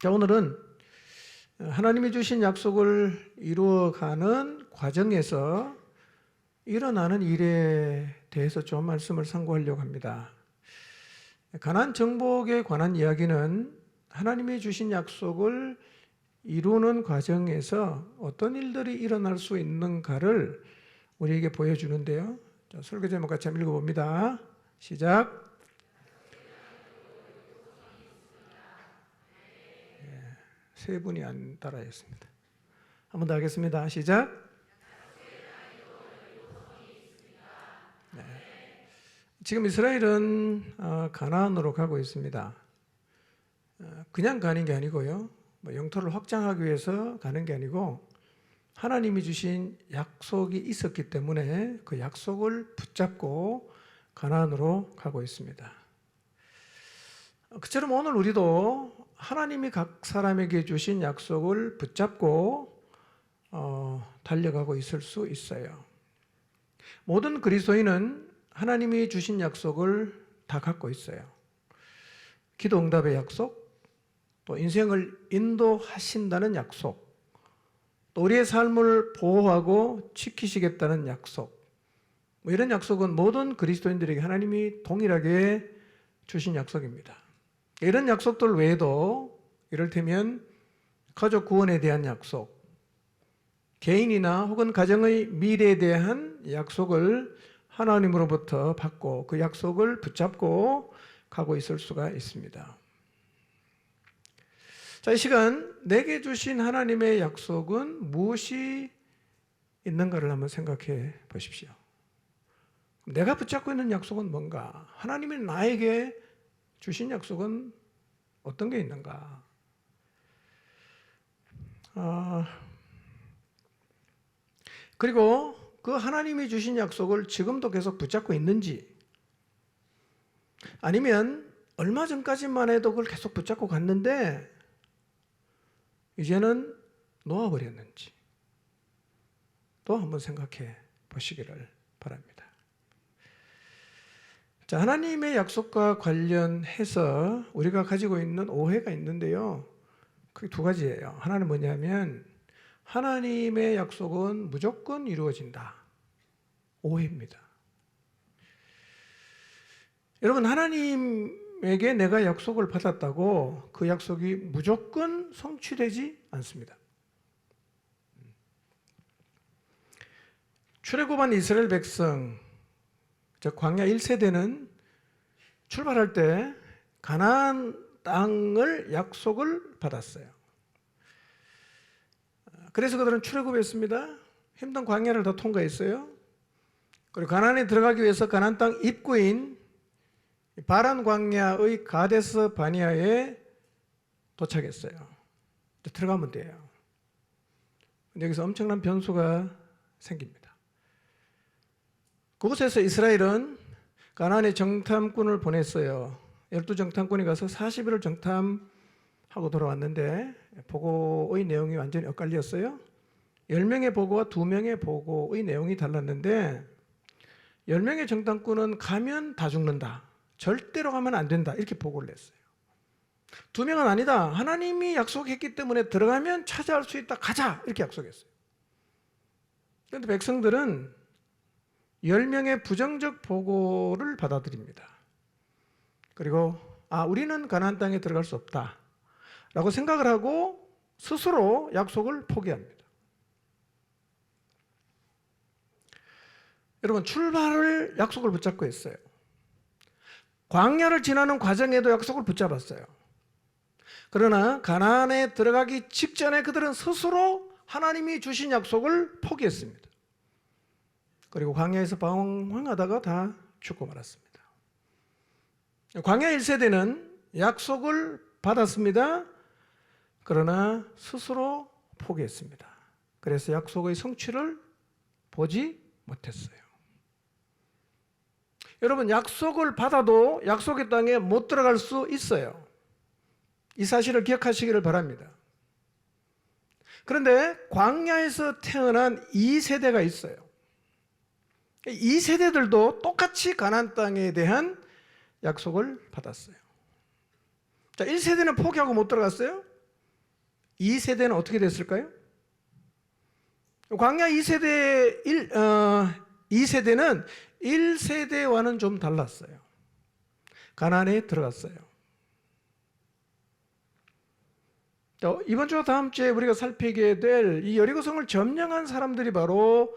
자, 오늘은 하나님이 주신 약속을 이루어가는 과정에서 일어나는 일에 대해서 좀 말씀을 상고하려고 합니다. 가나안 정복에 관한 이야기는 하나님이 주신 약속을 이루는 과정에서 어떤 일들이 일어날 수 있는가를 우리에게 보여주는데요. 자, 설교 제목 같이 한번 읽어봅니다. 시작. 세 분이 안 따라했습니다. 한 번 더 하겠습니다. 시작. 네. 지금 이스라엘은 가나안으로 가고 있습니다. 그냥 가는 게 아니고요. 영토를 확장하기 위해서 가는 게 아니고 하나님이 주신 약속이 있었기 때문에 그 약속을 붙잡고 가나안으로 가고 있습니다. 그처럼 오늘 우리도 하나님이 각 사람에게 주신 약속을 붙잡고 달려가고 있을 수 있어요. 모든 그리스도인은 하나님이 주신 약속을 다 갖고 있어요. 기도 응답의 약속, 또 인생을 인도하신다는 약속, 또 우리의 삶을 보호하고 지키시겠다는 약속, 이런 약속은 모든 그리스도인들에게 하나님이 동일하게 주신 약속입니다. 이런 약속들 외에도 이를테면 가족 구원에 대한 약속, 개인이나 혹은 가정의 미래에 대한 약속을 하나님으로부터 받고 그 약속을 붙잡고 가고 있을 수가 있습니다. 자, 이 시간 내게 주신 하나님의 약속은 무엇이 있는가를 한번 생각해 보십시오. 내가 붙잡고 있는 약속은 뭔가? 하나님이 나에게 주신 약속은 어떤 게 있는가? 그리고 그 하나님이 주신 약속을 지금도 계속 붙잡고 있는지, 아니면 얼마 전까지만 해도 그걸 계속 붙잡고 갔는데 이제는 놓아버렸는지 또 한번 생각해 보시기를 바랍니다. 자, 하나님의 약속과 관련해서 우리가 가지고 있는 오해가 있는데요. 그게 두 가지예요. 하나는 뭐냐면 하나님의 약속은 무조건 이루어진다. 오해입니다. 여러분, 하나님에게 내가 약속을 받았다고 그 약속이 무조건 성취되지 않습니다. 출애굽한 이스라엘 백성, 광야 1세대는 출발할 때 가나안 땅을 약속을 받았어요. 그래서 그들은 출애굽했습니다. 힘든 광야를 다 통과했어요. 그리고 가나안에 들어가기 위해서 가나안 땅 입구인 바란 광야의 가데스 바니아에 도착했어요. 들어가면 돼요. 근데 여기서 엄청난 변수가 생깁니다. 그곳에서 이스라엘은 가나안에 정탐꾼을 보냈어요. 12정탐꾼이 가서 40일을 정탐하고 돌아왔는데 보고의 내용이 완전히 엇갈렸어요. 10명의 보고와 2명의 보고의 내용이 달랐는데 10명의 정탐꾼은 가면 다 죽는다. 절대로 가면 안 된다. 이렇게 보고를 냈어요. 2명은 아니다. 하나님이 약속했기 때문에 들어가면 차지할 수 있다. 가자. 이렇게 약속했어요. 그런데 백성들은 10명의 부정적 보고를 받아들입니다. 그리고 우리는 가나안 땅에 들어갈 수 없다 라고 생각을 하고 스스로 약속을 포기합니다. 여러분, 출발을 약속을 붙잡고 했어요. 광야를 지나는 과정에도 약속을 붙잡았어요. 그러나 가나안에 들어가기 직전에 그들은 스스로 하나님이 주신 약속을 포기했습니다. 그리고 광야에서 방황하다가 다 죽고 말았습니다. 광야 1세대는 약속을 받았습니다. 그러나 스스로 포기했습니다. 그래서 약속의 성취를 보지 못했어요. 여러분, 약속을 받아도 약속의 땅에 못 들어갈 수 있어요. 이 사실을 기억하시기를 바랍니다. 그런데 광야에서 태어난 2세대가 있어요. 이 세대들도 똑같이 가나안 땅에 대한 약속을 받았어요. 자, 1세대는 포기하고 못 들어갔어요. 2세대는 어떻게 됐을까요? 광야 2세대는 1세대와는 좀 달랐어요. 가나안에 들어갔어요. 이번 주와 다음 주에 우리가 살피게 될 이 여리고성을 점령한 사람들이 바로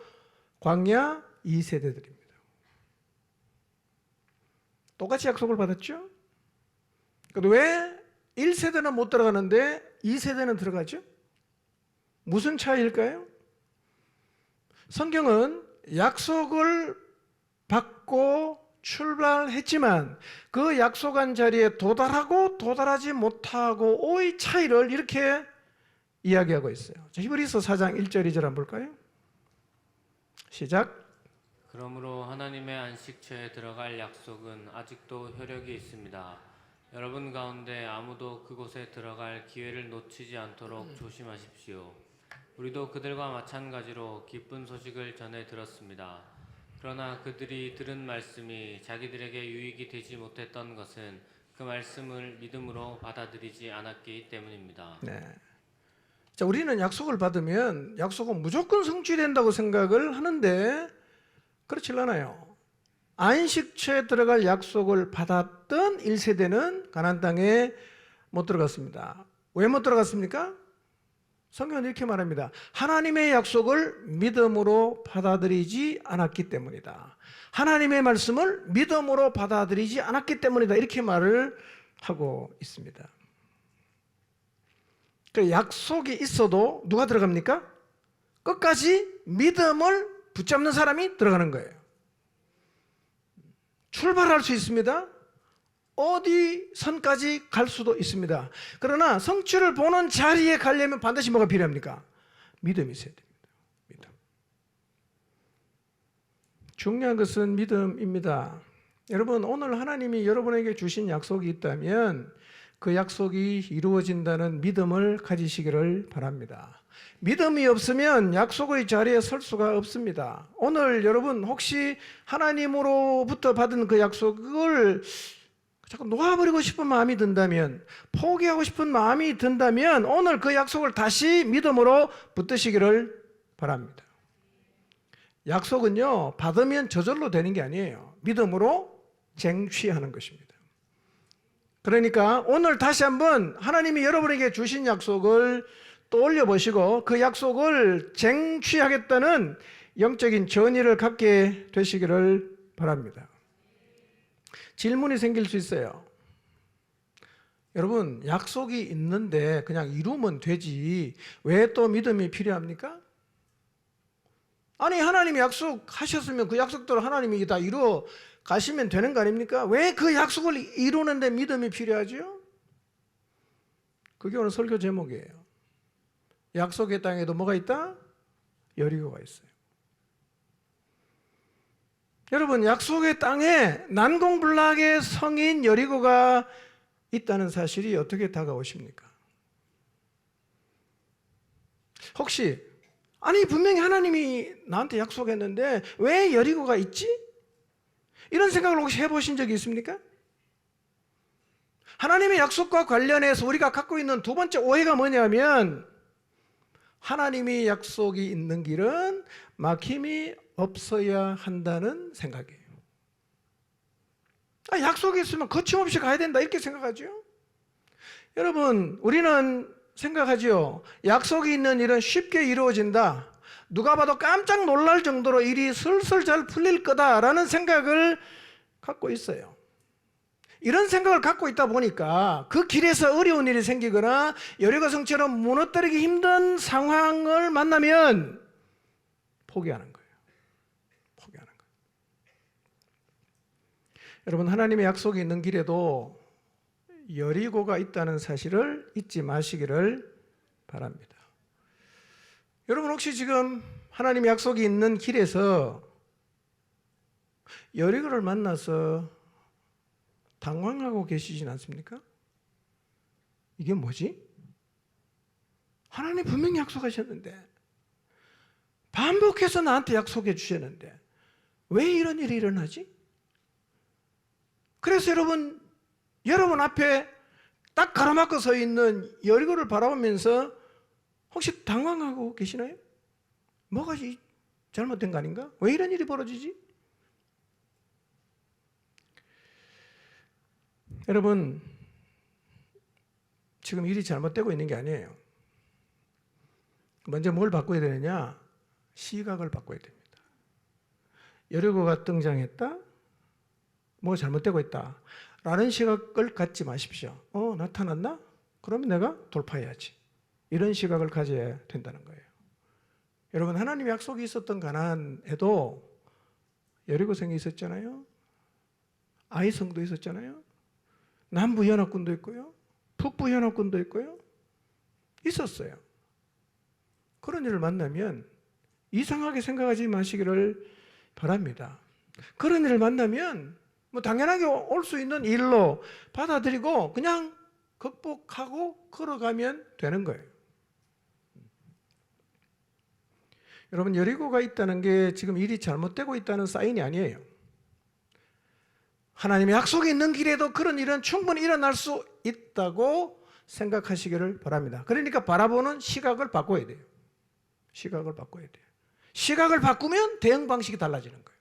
광야 2세대들입니다. 똑같이 약속을 받았죠? 그런데 왜 1세대는 못 들어가는데 2세대는 들어가죠? 무슨 차이일까요? 성경은 약속을 받고 출발했지만 그 약속한 자리에 도달하고 도달하지 못하고의 차이를 이렇게 이야기하고 있어요. 히브리서 4장 1절 2절 한번 볼까요? 시작. 그러므로 하나님의 안식처에 들어갈 약속은 아직도 효력이 있습니다. 여러분 가운데 아무도 그곳에 들어갈 기회를 놓치지 않도록 조심하십시오. 우리도 그들과 마찬가지로 기쁜 소식을 전해 들었습니다. 그러나 그들이 들은 말씀이 자기들에게 유익이 되지 못했던 것은 그 말씀을 믿음으로 받아들이지 않았기 때문입니다. 네. 자, 우리는 약속을 받으면 약속은 무조건 성취된다고 생각을 하는데 그렇지 않아요. 안식처에 들어갈 약속을 받았던 1세대는 가나안 땅에 못 들어갔습니다. 왜 못 들어갔습니까? 성경은 이렇게 말합니다. 하나님의 약속을 믿음으로 받아들이지 않았기 때문이다. 하나님의 말씀을 믿음으로 받아들이지 않았기 때문이다. 이렇게 말을 하고 있습니다. 약속이 있어도 누가 들어갑니까? 끝까지 믿음을 붙잡는 사람이 들어가는 거예요. 출발할 수 있습니다. 어디 선까지 갈 수도 있습니다. 그러나 성취를 보는 자리에 가려면 반드시 뭐가 필요합니까? 믿음이 있어야 됩니다. 믿음. 중요한 것은 믿음입니다. 여러분, 오늘 하나님이 여러분에게 주신 약속이 있다면 그 약속이 이루어진다는 믿음을 가지시기를 바랍니다. 믿음이 없으면 약속의 자리에 설 수가 없습니다. 오늘 여러분 혹시 하나님으로부터 받은 그 약속을 자꾸 놓아버리고 싶은 마음이 든다면, 포기하고 싶은 마음이 든다면 오늘 그 약속을 다시 믿음으로 붙드시기를 바랍니다. 약속은요, 받으면 저절로 되는 게 아니에요. 믿음으로 쟁취하는 것입니다. 그러니까 오늘 다시 한번 하나님이 여러분에게 주신 약속을 떠올려 보시고 그 약속을 쟁취하겠다는 영적인 전의를 갖게 되시기를 바랍니다. 질문이 생길 수 있어요. 여러분, 약속이 있는데 그냥 이루면 되지 왜 또 믿음이 필요합니까? 아니, 하나님이 약속하셨으면 그 약속대로 하나님이 다 이루어 가시면 되는 거 아닙니까? 왜 그 약속을 이루는데 믿음이 필요하죠? 그게 오늘 설교 제목이에요. 약속의 땅에도 뭐가 있다? 여리고가 있어요. 여러분, 약속의 땅에 난공불락의 성인 여리고가 있다는 사실이 어떻게 다가오십니까? 혹시 아니 분명히 하나님이 나한테 약속했는데 왜 여리고가 있지? 이런 생각을 혹시 해보신 적이 있습니까? 하나님의 약속과 관련해서 우리가 갖고 있는 두 번째 오해가 뭐냐면 하나님의 약속이 있는 길은 막힘이 없어야 한다는 생각이에요. 약속이 있으면 거침없이 가야 된다 이렇게 생각하죠. 여러분, 우리는 생각하죠. 약속이 있는 일은 쉽게 이루어진다. 누가 봐도 깜짝 놀랄 정도로 일이 슬슬 잘 풀릴 거다라는 생각을 갖고 있어요. 이런 생각을 갖고 있다 보니까 그 길에서 어려운 일이 생기거나 여리고성처럼 무너뜨리기 힘든 상황을 만나면 포기하는 거예요. 포기하는 거예요. 여러분, 하나님의 약속이 있는 길에도 여리고가 있다는 사실을 잊지 마시기를 바랍니다. 여러분, 혹시 지금 하나님의 약속이 있는 길에서 여리고를 만나서 당황하고 계시진 않습니까? 이게 뭐지? 하나님 분명히 약속하셨는데, 반복해서 나한테 약속해 주셨는데 왜 이런 일이 일어나지? 그래서 여러분 앞에 딱 가로막고 서 있는 여리고를 바라보면서 혹시 당황하고 계시나요? 뭐가 잘못된 거 아닌가? 왜 이런 일이 벌어지지? 여러분, 지금 일이 잘못되고 있는 게 아니에요. 먼저 뭘 바꿔야 되느냐? 시각을 바꿔야 됩니다. 여리고가 등장했다? 뭐 잘못되고 있다 라는 시각을 갖지 마십시오. 나타났나? 그러면 내가 돌파해야지. 이런 시각을 가져야 된다는 거예요. 여러분, 하나님의 약속이 있었던 가나안에도 여리고성이 있었잖아요. 아이성도 있었잖아요. 남부 연합군도 있고요. 북부 연합군도 있고요. 있었어요. 그런 일을 만나면 이상하게 생각하지 마시기를 바랍니다. 그런 일을 만나면 뭐 당연하게 올 수 있는 일로 받아들이고 그냥 극복하고 걸어가면 되는 거예요. 여러분, 여리고가 있다는 게 지금 일이 잘못되고 있다는 사인이 아니에요. 하나님의 약속이 있는 길에도 그런 일은 충분히 일어날 수 있다고 생각하시기를 바랍니다. 그러니까 바라보는 시각을 바꿔야 돼요. 시각을 바꿔야 돼요. 시각을 바꾸면 대응 방식이 달라지는 거예요.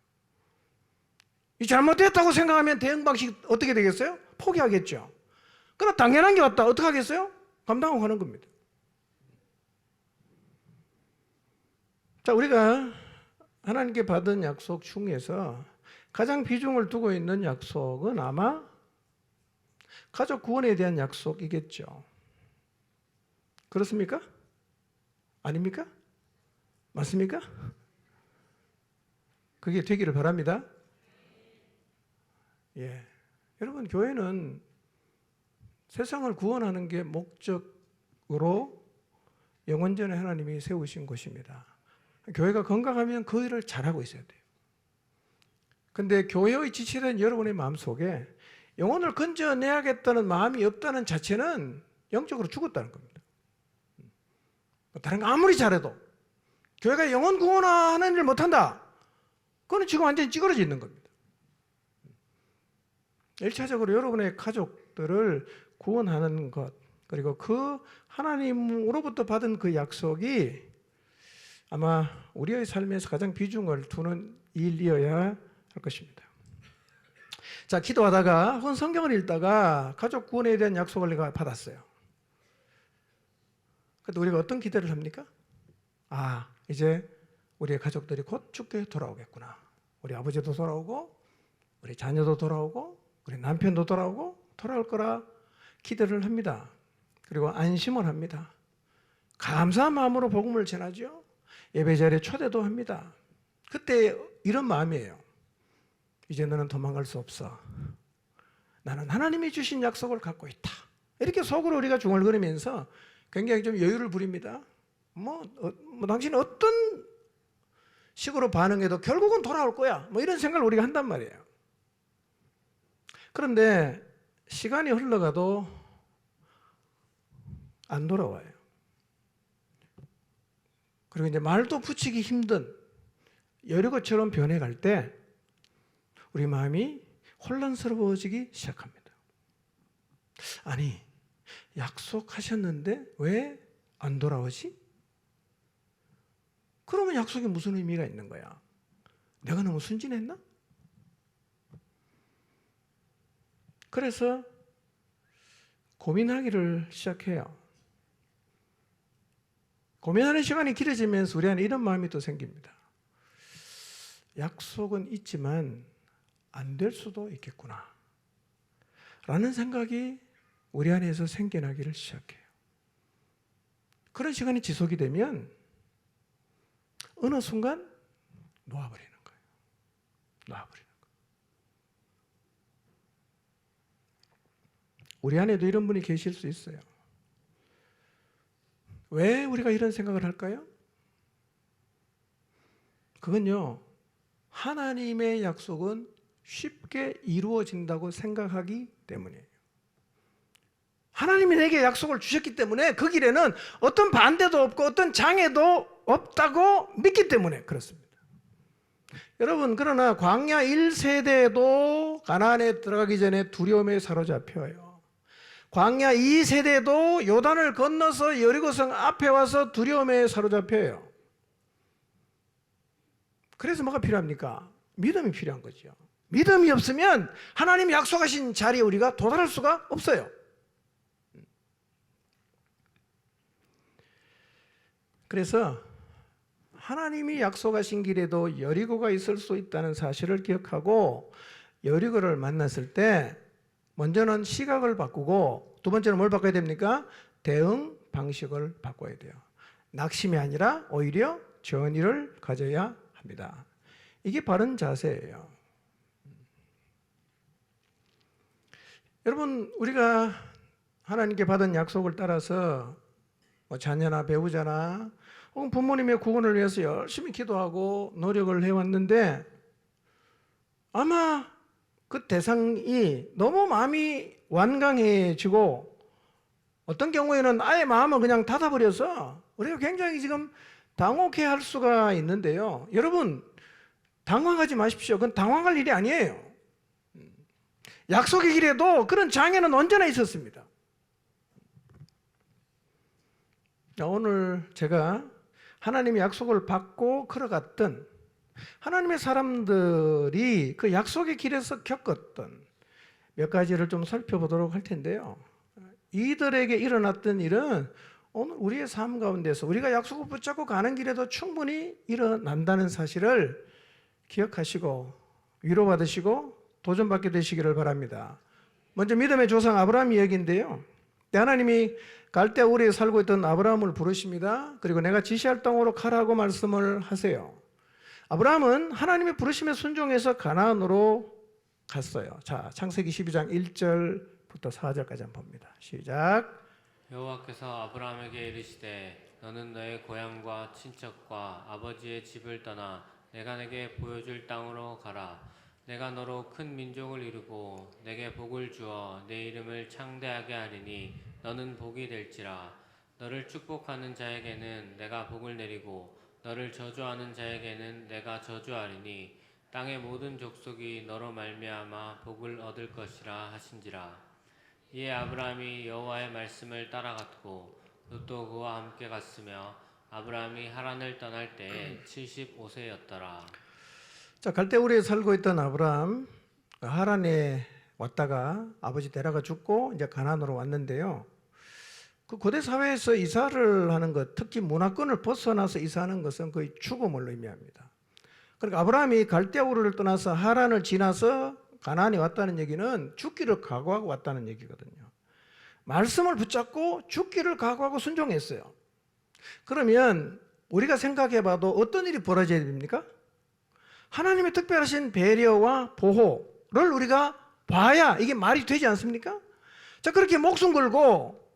이 잘못됐다고 생각하면 대응 방식이 어떻게 되겠어요? 포기하겠죠. 그러나 당연한 게 왔다. 어떻게 하겠어요? 감당하고 가는 겁니다. 자, 우리가 하나님께 받은 약속 중에서 가장 비중을 두고 있는 약속은 아마 가족 구원에 대한 약속이겠죠. 그렇습니까? 아닙니까? 맞습니까? 그게 되기를 바랍니다. 예. 여러분, 교회는 세상을 구원하는 게 목적으로 영원전에 하나님이 세우신 곳입니다. 교회가 건강하면 그 일을 잘하고 있어야 돼요. 근데 교회의 지체된 여러분의 마음속에 영혼을 건져내야겠다는 마음이 없다는 자체는 영적으로 죽었다는 겁니다. 다른 거 아무리 잘해도 교회가 영혼 구원하는 일을 못한다. 그건 지금 완전히 찌그러져 있는 겁니다. 1차적으로 여러분의 가족들을 구원하는 것, 그리고 그 하나님으로부터 받은 그 약속이 아마 우리의 삶에서 가장 비중을 두는 일이어야 할 것입니다. 자, 기도하다가 혹은 성경을 읽다가 가족 구원에 대한 약속을 내가 받았어요. 그런데 우리가 어떤 기대를 합니까? 이제 우리의 가족들이 곧 죽게 돌아오겠구나. 우리 아버지도 돌아오고 우리 자녀도 돌아오고 우리 남편도 돌아올 거라 기대를 합니다. 그리고 안심을 합니다. 감사한 마음으로 복음을 전하죠. 예배 자리에 초대도 합니다. 그때 이런 마음이에요. 이제 너는 도망갈 수 없어. 나는 하나님이 주신 약속을 갖고 있다. 이렇게 속으로 우리가 중얼거리면서 굉장히 좀 여유를 부립니다. 당신은 어떤 식으로 반응해도 결국은 돌아올 거야. 이런 생각을 우리가 한단 말이에요. 그런데 시간이 흘러가도 안 돌아와요. 그리고 이제 말도 붙이기 힘든 여리고처럼 변해갈 때 우리 마음이 혼란스러워지기 시작합니다. 아니, 약속하셨는데 왜 안 돌아오지? 그러면 약속에 무슨 의미가 있는 거야? 내가 너무 순진했나? 그래서 고민하기를 시작해요. 고민하는 시간이 길어지면서 우리 안에 이런 마음이 또 생깁니다. 약속은 있지만 안 될 수도 있겠구나 라는 생각이 우리 안에서 생겨나기를 시작해요. 그런 시간이 지속이 되면 어느 순간 놓아버리는 거예요. 우리 안에도 이런 분이 계실 수 있어요. 왜 우리가 이런 생각을 할까요? 그건요, 하나님의 약속은 쉽게 이루어진다고 생각하기 때문이에요. 하나님이 내게 약속을 주셨기 때문에 그 길에는 어떤 반대도 없고 어떤 장애도 없다고 믿기 때문에 그렇습니다. 여러분, 그러나 광야 1세대도 가나안에 들어가기 전에 두려움에 사로잡혀요. 광야 2세대도 요단을 건너서 여리고성 앞에 와서 두려움에 사로잡혀요. 그래서 뭐가 필요합니까? 믿음이 필요한 거죠. 믿음이 없으면 하나님이 약속하신 자리에 우리가 도달할 수가 없어요. 그래서 하나님이 약속하신 길에도 여리고가 있을 수 있다는 사실을 기억하고 여리고를 만났을 때 먼저는 시각을 바꾸고 두 번째는 뭘 바꿔야 됩니까? 대응 방식을 바꿔야 돼요. 낙심이 아니라 오히려 전의를 가져야 합니다. 이게 바른 자세예요. 여러분, 우리가 하나님께 받은 약속을 따라서 자녀나 배우자나 혹은 부모님의 구원을 위해서 열심히 기도하고 노력을 해왔는데 아마 그 대상이 너무 마음이 완강해지고 어떤 경우에는 아예 마음을 그냥 닫아버려서 우리가 굉장히 지금 당혹해할 수가 있는데요. 여러분, 당황하지 마십시오. 그건 당황할 일이 아니에요. 약속의 길에도 그런 장애는 언제나 있었습니다. 오늘 제가 하나님의 약속을 받고 걸어갔던 하나님의 사람들이 그 약속의 길에서 겪었던 몇 가지를 좀 살펴보도록 할 텐데요. 이들에게 일어났던 일은 오늘 우리의 삶 가운데서 우리가 약속을 붙잡고 가는 길에도 충분히 일어난다는 사실을 기억하시고 위로받으시고 도전받게 되시기를 바랍니다. 먼저 믿음의 조상 아브라함 이야기인데요. 하나님이 갈대아 우리에 살고 있던 아브라함을 부르십니다. 그리고 내가 지시할 땅으로 가라고 말씀을 하세요. 아브라함은 하나님의 부르심에 순종해서 가나안으로 갔어요. 자, 창세기 12장 1절부터 4절까지 한번 봅니다. 시작. 여호와께서 아브라함에게 이르시되 너는 너의 고향과 친척과 아버지의 집을 떠나 내가 내게 보여줄 땅으로 가라. 내가 너로 큰 민족을 이루고 내게 복을 주어 내 이름을 창대하게 하리니 너는 복이 될지라. 너를 축복하는 자에게는 내가 복을 내리고 너를 저주하는 자에게는 내가 저주하리니 땅의 모든 족속이 너로 말미암아 복을 얻을 것이라 하신지라. 이에 아브라함이 여호와의 말씀을 따라갔고 롯도 그와 함께 갔으며 아브라함이 하란을 떠날 때에 75세였더라. 자, 갈대우리에 살고 있던 아브라함 하란에 왔다가 아버지 데려가 죽고 이제 가나안으로 왔는데요. 그 고대 사회에서 이사를 하는 것, 특히 문화권을 벗어나서 이사하는 것은 거의 죽음을 의미합니다. 그러니까 아브라함이 갈대우르를 떠나서 하란을 지나서 가나안에 왔다는 얘기는 죽기를 각오하고 왔다는 얘기거든요. 말씀을 붙잡고 죽기를 각오하고 순종했어요. 그러면 우리가 생각해봐도 어떤 일이 벌어져야 됩니까? 하나님의 특별하신 배려와 보호를 우리가 봐야 이게 말이 되지 않습니까? 자, 그렇게 목숨 걸고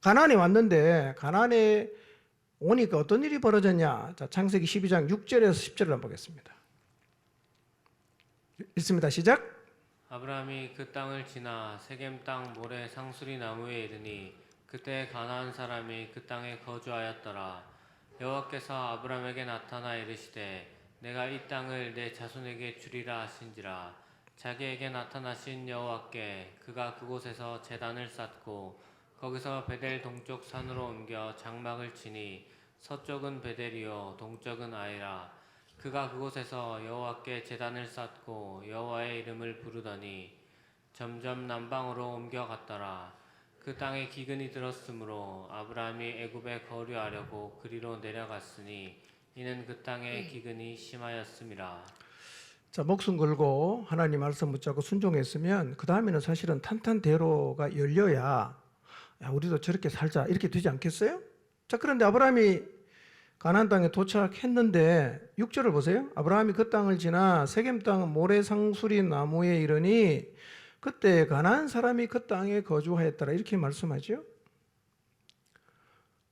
가나안에 왔는데 가나안에 오니까 어떤 일이 벌어졌냐? 자, 창세기 12장 6절에서 10절을 한번 보겠습니다. 읽습니다. 시작. 아브라함이 그 땅을 지나 세겜 땅 모래 상수리 나무에 이르니 그때 가나안 사람이 그 땅에 거주하였더라. 여호와께서 아브라함에게 나타나 이르시되 내가 이 땅을 내 자손에게 주리라 하신지라. 자기에게 나타나신 여호와께 그가 그곳에서 제단을 쌓고 거기서 베델 동쪽 산으로 옮겨 장막을 치니 서쪽은 베델이요 동쪽은 아이라. 그가 그곳에서 여호와께 제단을 쌓고 여호와의 이름을 부르더니 점점 남방으로 옮겨갔더라. 그 땅에 기근이 들었으므로 아브라함이 애굽에 거류하려고 그리로 내려갔으니 이는 그 땅에 기근이 심하였음이라. 자, 목숨 걸고 하나님 말씀 붙잡고 순종했으면 그 다음에는 사실은 탄탄대로가 열려야 야, 우리도 저렇게 살자 이렇게 되지 않겠어요? 자, 그런데 아브라함이 가나안 땅에 도착했는데 6절을 보세요. 아브라함이 그 땅을 지나 세겜 땅 모래상수리 나무에 이르니 그때 가나안 사람이 그 땅에 거주하였더라 이렇게 말씀하죠.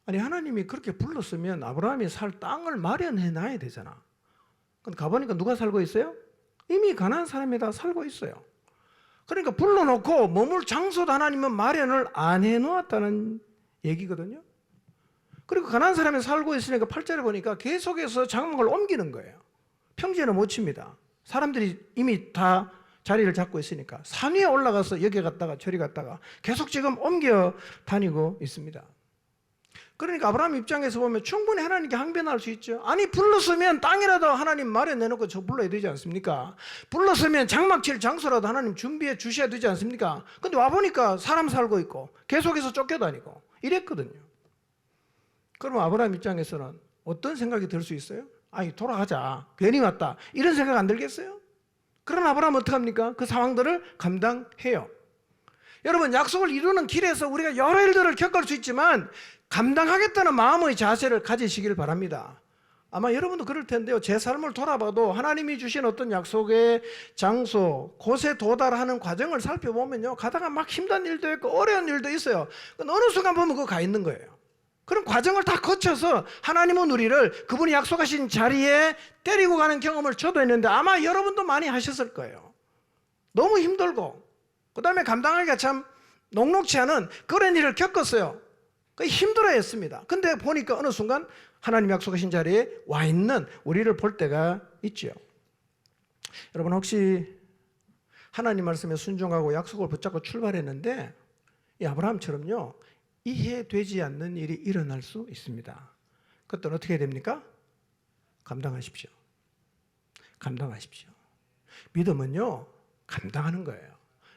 아니, 하나님이 그렇게 불렀으면 아브라함이 살 땅을 마련해 놔야 되잖아. 근데 가보니까 누가 살고 있어요? 이미 가나안 사람이 다 살고 있어요. 그러니까 불러놓고 머물 장소도 하나님은 마련을 안 해놓았다는 얘기거든요. 그리고 가나안 사람이 살고 있으니까 8절에 보니까 계속해서 장막을 옮기는 거예요. 평지에는 못 칩니다. 사람들이 이미 다 자리를 잡고 있으니까 산 위에 올라가서 여기 갔다가 저리 갔다가 계속 지금 옮겨 다니고 있습니다. 그러니까 아브라함 입장에서 보면 충분히 하나님께 항변할 수 있죠. 아니 불렀으면 땅이라도 하나님 말에 내놓고 저 불러야 되지 않습니까? 불렀으면 장막 칠 장소라도 하나님 준비해 주셔야 되지 않습니까? 근데 와보니까 사람 살고 있고 계속해서 쫓겨다니고 이랬거든요. 그럼 아브라함 입장에서는 어떤 생각이 들 수 있어요? 아니 돌아가자, 괜히 왔다, 이런 생각 안 들겠어요? 그런 아브라함은 어떡합니까? 그 상황들을 감당해요. 여러분, 약속을 이루는 길에서 우리가 여러 일들을 겪을 수 있지만 감당하겠다는 마음의 자세를 가지시길 바랍니다. 아마 여러분도 그럴 텐데요. 제 삶을 돌아봐도 하나님이 주신 어떤 약속의 장소, 곳에 도달하는 과정을 살펴보면요, 가다가 막 힘든 일도 있고 어려운 일도 있어요. 어느 순간 보면 그거 가 있는 거예요. 그런 과정을 다 거쳐서 하나님은 우리를 그분이 약속하신 자리에 데리고 가는 경험을 저도 했는데 아마 여러분도 많이 하셨을 거예요. 너무 힘들고 그 다음에 감당하기가 참 녹록지 않은 그런 일을 겪었어요. 힘들어했습니다. 근데 보니까 어느 순간 하나님 약속하신 자리에 와 있는 우리를 볼 때가 있죠. 여러분, 혹시 하나님 말씀에 순종하고 약속을 붙잡고 출발했는데 이 아브라함처럼요, 이해되지 않는 일이 일어날 수 있습니다. 그때는 어떻게 해야 됩니까? 감당하십시오. 감당하십시오. 믿음은요, 감당하는 거예요.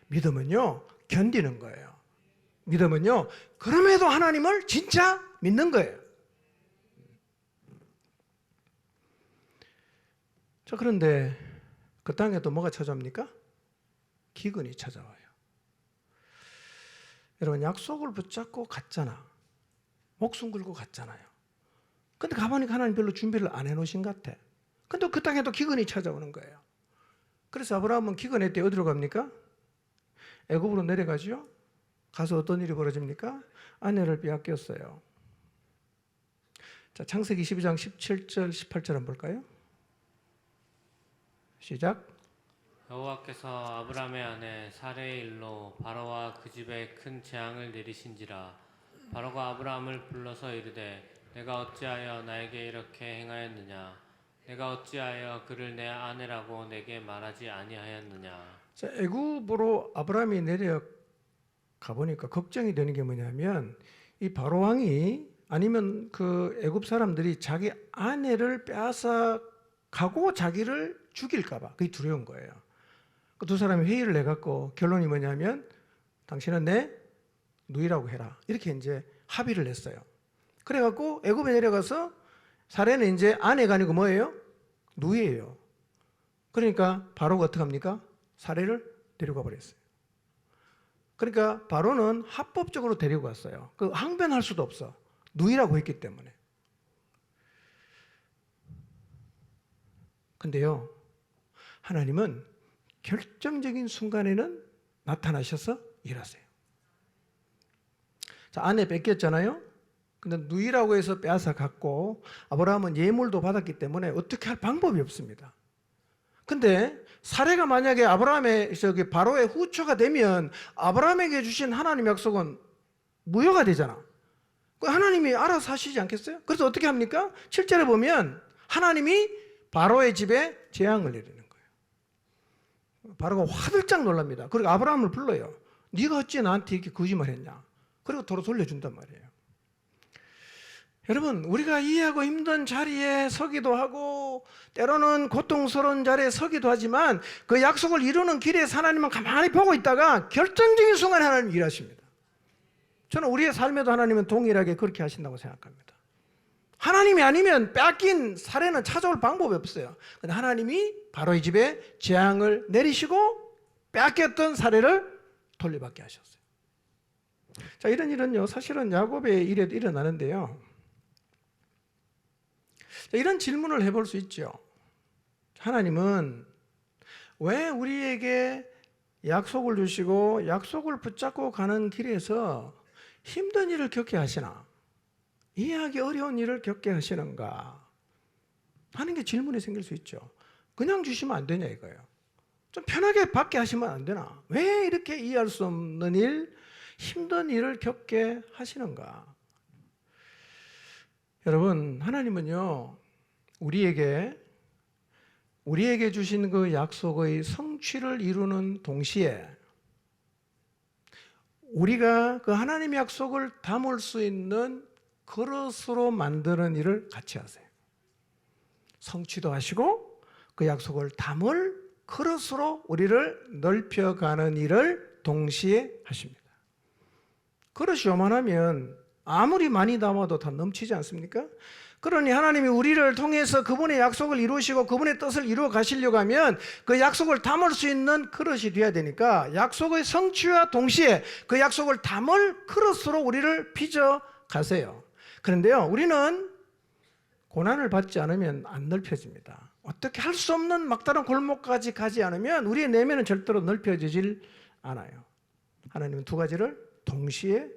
믿음은요, 견디는 거예요. 믿음은요, 그럼에도 하나님을 진짜 믿는 거예요. 자, 그런데 그 땅에 또 뭐가 찾아옵니까? 기근이 찾아와요. 여러분, 약속을 붙잡고 갔잖아. 목숨 걸고 갔잖아요. 근데 가보니까 하나님 별로 준비를 안 해놓으신 것 같아. 근데 그 땅에 또 기근이 찾아오는 거예요. 그래서 아브라함은 기근의 때 어디로 갑니까? 애굽으로 내려가죠. 가서 어떤 일이 벌어집니까? 아내를 빼앗겼어요. 자, 창세기 12장 17절 18절 한번 볼까요? 시작. 여호와께서 아브라함의 아내 사레의 일로 바로와 그 집에 큰 재앙을 내리신지라. 바로가 아브라함을 불러서 이르되 내가 어찌하여 나에게 이렇게 행하였느냐? 내가 어찌하여 그를 내 아내라고 내게 말하지 아니하였느냐? 자, 애굽으로 아브라함이 내려가 보니까 걱정이 되는 게 뭐냐면 이 바로 왕이 아니면 그 애굽 사람들이 자기 아내를 빼앗아 가고 자기를 죽일까 봐 그게 두려운 거예요. 그 두 사람이 회의를 해갖고 결론이 뭐냐면 당신은 내 누이라고 해라, 이렇게 이제 합의를 했어요. 그래갖고 애굽에 내려가서 사례는 이제 아내가 아니고 뭐예요? 누이예요. 그러니까 바로가 어떻게 합니까? 사례를 데리고 가버렸어요. 그러니까 바로는 합법적으로 데리고 갔어요. 그 항변할 수도 없어. 누이라고 했기 때문에. 근데요, 하나님은 결정적인 순간에는 나타나셔서 일하세요. 자, 아내 뺏겼잖아요. 근데 누이라고 해서 빼앗아 갔고 아브라함은 예물도 받았기 때문에 어떻게 할 방법이 없습니다. 근데 사례가 만약에 아브라함의 바로의 후처가 되면 아브라함에게 주신 하나님 약속은 무효가 되잖아. 하나님이 알아서 하시지 않겠어요? 그래서 어떻게 합니까? 7절에 보면 하나님이 바로의 집에 재앙을 내리는 거예요. 바로가 화들짝 놀랍니다. 그리고 아브라함을 불러요. 네가 어찌 나한테 이렇게 거짓말했냐? 그리고 도로 돌려준단 말이에요. 여러분, 우리가 이해하고 힘든 자리에 서기도 하고 때로는 고통스러운 자리에 서기도 하지만 그 약속을 이루는 길에서 하나님은 가만히 보고 있다가 결정적인 순간에 하나님 일하십니다. 저는 우리의 삶에도 하나님은 동일하게 그렇게 하신다고 생각합니다. 하나님이 아니면 뺏긴 사례는 찾아올 방법이 없어요. 근데 하나님이 바로의 집에 재앙을 내리시고 뺏겼던 사례를 돌려받게 하셨어요. 자, 이런 일은요, 사실은 야곱의 일에도 일어나는데요. 자, 이런 질문을 해볼 수 있죠. 하나님은 왜 우리에게 약속을 주시고 약속을 붙잡고 가는 길에서 힘든 일을 겪게 하시나? 이해하기 어려운 일을 겪게 하시는가 하는 게 질문이 생길 수 있죠. 그냥 주시면 안 되냐 이거예요. 좀 편하게 받게 하시면 안 되나? 왜 이렇게 이해할 수 없는 일, 힘든 일을 겪게 하시는가? 여러분, 하나님은요, 우리에게 우리에게 주신 그 약속의 성취를 이루는 동시에 우리가 그 하나님의 약속을 담을 수 있는 그릇으로 만드는 일을 같이 하세요. 성취도 하시고 그 약속을 담을 그릇으로 우리를 넓혀가는 일을 동시에 하십니다. 그릇이 요만하면 아무리 많이 담아도 다 넘치지 않습니까? 그러니 하나님이 우리를 통해서 그분의 약속을 이루시고 그분의 뜻을 이루어 가시려고 하면 그 약속을 담을 수 있는 그릇이 되어야 되니까 약속의 성취와 동시에 그 약속을 담을 그릇으로 우리를 빚어 가세요. 그런데요, 우리는 고난을 받지 않으면 안 넓혀집니다. 어떻게 할 수 없는 막다른 골목까지 가지 않으면 우리의 내면은 절대로 넓혀지질 않아요. 하나님은 두 가지를 동시에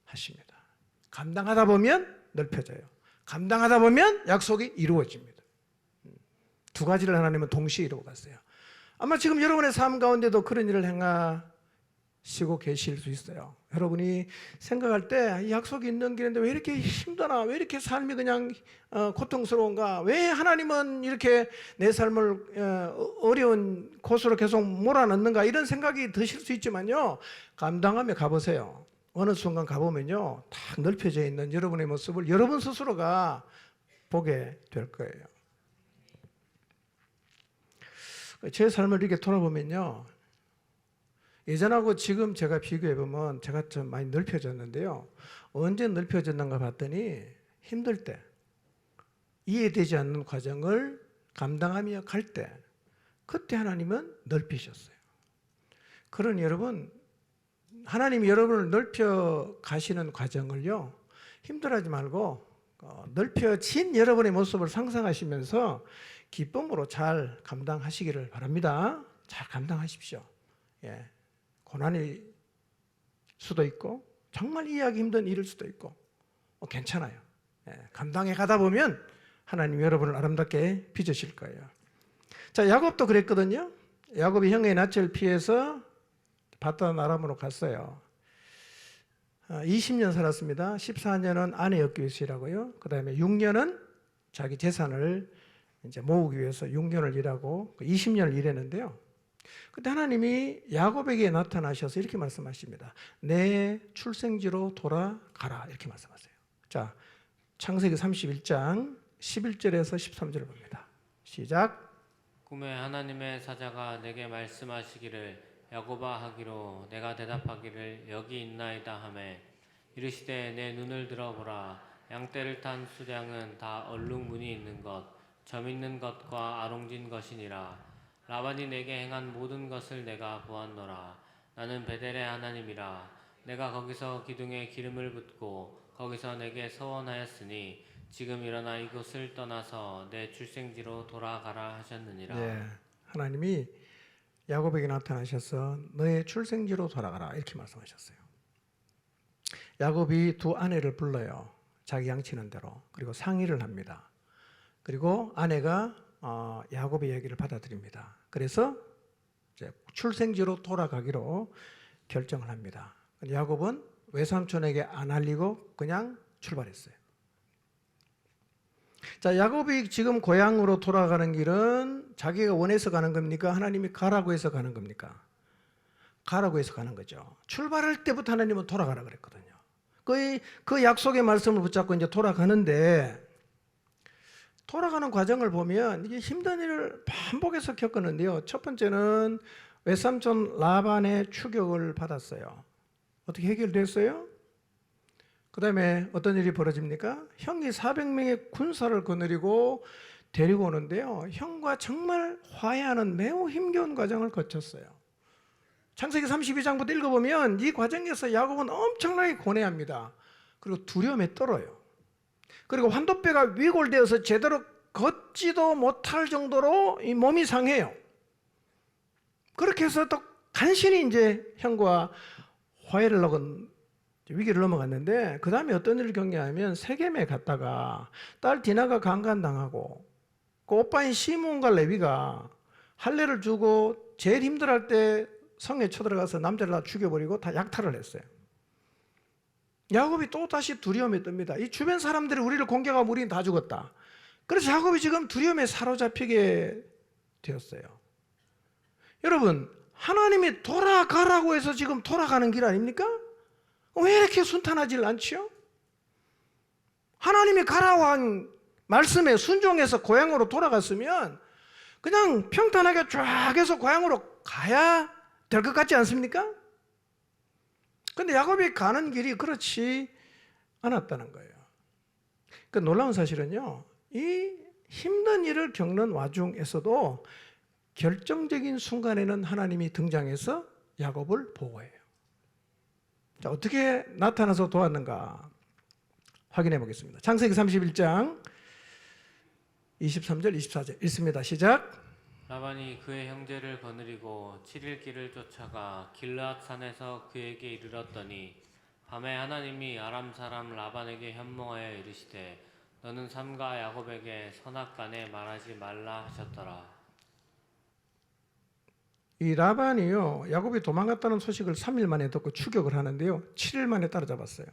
하십니다. 감당하다 보면 넓혀져요. 감당하다 보면 약속이 이루어집니다. 두 가지를 하나님은 동시에 이루어 갔어요. 아마 지금 여러분의 삶 가운데도 그런 일을 행하시고 계실 수 있어요. 여러분이 생각할 때 약속이 있는 길인데 왜 이렇게 힘드나? 왜 이렇게 삶이 그냥 고통스러운가? 왜 하나님은 이렇게 내 삶을 어려운 곳으로 계속 몰아넣는가? 이런 생각이 드실 수 있지만요. 감당하며 가보세요. 어느 순간 가보면요, 딱 넓혀져 있는 여러분의 모습을 여러분 스스로가 보게 될 거예요. 제 삶을 이렇게 돌아보면요, 예전하고 지금 제가 비교해보면 제가 좀 많이 넓혀졌는데요. 언제 넓혀졌는가 봤더니 힘들 때, 이해되지 않는 과정을 감당하며 갈 때, 그때 하나님은 넓히셨어요. 그러니 여러분, 하나님이 여러분을 넓혀 가시는 과정을요, 힘들어하지 말고 넓혀진 여러분의 모습을 상상하시면서 기쁨으로 잘 감당하시기를 바랍니다. 잘 감당하십시오. 예. 고난일 수도 있고 정말 이해하기 힘든 일일 수도 있고 괜찮아요. 예. 감당해 가다 보면 하나님 여러분을 아름답게 빚으실 거예요. 자, 야곱도 그랬거든요. 야곱이 형의 낯을 피해서 바단 아람으로 갔어요. 20년 살았습니다. 14년은 아내 얻기 위해서라고요. 그 다음에 6년은 자기 재산을 이제 모으기 위해서 6년을 일하고 20년을 일했는데요. 그때 하나님이 야곱에게 나타나셔서 이렇게 말씀하십니다. 내 출생지로 돌아가라, 이렇게 말씀하세요. 자, 창세기 31장 11절에서 13절을 봅니다. 시작. 꿈에 하나님의 사자가 내게 말씀하시기를 야곱아 하기로 내가 대답하기를 여기 있나이다 하매 이르시되 내 눈을 들어보라 양떼를 탄 수량은 다 얼룩무늬 있는 것 점 있는 것과 아롱진 것이니라 라반이 내게 행한 모든 것을 내가 보았노라 나는 베델의 하나님이라 내가 거기서 기둥에 기름을 붓고 거기서 내게 서원하였으니 지금 일어나 이곳을 떠나서 내 출생지로 돌아가라 하셨느니라. 네, 하나님이 야곱에게 나타나셔서 너의 출생지로 돌아가라, 이렇게 말씀하셨어요. 야곱이 두 아내를 불러요. 자기 양치는 대로. 그리고 상의를 합니다. 그리고 아내가 야곱의 얘기를 받아들입니다. 그래서 이제 출생지로 돌아가기로 결정을 합니다. 야곱은 외삼촌에게 안 알리고 그냥 출발했어요. 자, 야곱이 지금 고향으로 돌아가는 길은 자기가 원해서 가는 겁니까? 하나님이 가라고 해서 가는 겁니까? 가라고 해서 가는 거죠. 출발할 때부터 하나님은 돌아가라 그랬거든요. 그 약속의 말씀을 붙잡고 이제 돌아가는데, 돌아가는 과정을 보면 이게 힘든 일을 반복해서 겪었는데요. 첫 번째는 외삼촌 라반의 추격을 받았어요. 어떻게 해결됐어요? 그 다음에 어떤 일이 벌어집니까? 형이 400명의 군사를 거느리고 데리고 오는데요. 형과 정말 화해하는 매우 힘겨운 과정을 거쳤어요. 창세기 32장부터 읽어보면 이 과정에서 야곱은 엄청나게 고뇌합니다. 그리고 두려움에 떨어요. 그리고 환도뼈가 위골되어서 제대로 걷지도 못할 정도로 이 몸이 상해요. 그렇게 해서 또 간신히 이제 형과 화해를 하고 위기를 넘어갔는데, 그 다음에 어떤 일을 겪냐면 세겜에 갔다가 딸 디나가 강간당하고 그 오빠인 시몬과 레위가 할례를 주고 제일 힘들어할 때 성에 쳐들어가서 남자를 다 죽여버리고 다 약탈을 했어요. 야곱이 또 다시 두려움에 뜹니다. 이 주변 사람들이 우리를 공격하면 우리는 다 죽었다. 그래서 야곱이 지금 두려움에 사로잡히게 되었어요. 여러분, 하나님이 돌아가라고 해서 지금 돌아가는 길 아닙니까? 왜 이렇게 순탄하질 않지요? 하나님이 가라고 한 말씀에 순종해서 고향으로 돌아갔으면 그냥 평탄하게 쫙 해서 고향으로 가야 될 것 같지 않습니까? 근데 야곱이 가는 길이 그렇지 않았다는 거예요. 그 놀라운 사실은요, 이 힘든 일을 겪는 와중에서도 결정적인 순간에는 하나님이 등장해서 야곱을 보호해요. 자, 어떻게 나타나서 도왔는가 확인해 보겠습니다. 창세기 31장 23절 24절 읽습니다. 시작. 라반이 그의 형제를 거느리고 7일 길을 쫓아가 길르앗 산에서 그에게 이르렀더니 밤에 하나님이 아람 사람 라반에게 현몽하여 이르시되 너는 삼가 야곱에게 선악간에 말하지 말라 하셨더라. 이 라반이요, 야곱이 도망갔다는 소식을 3일 만에 듣고 추격을 하는데요, 7일 만에 따라잡았어요.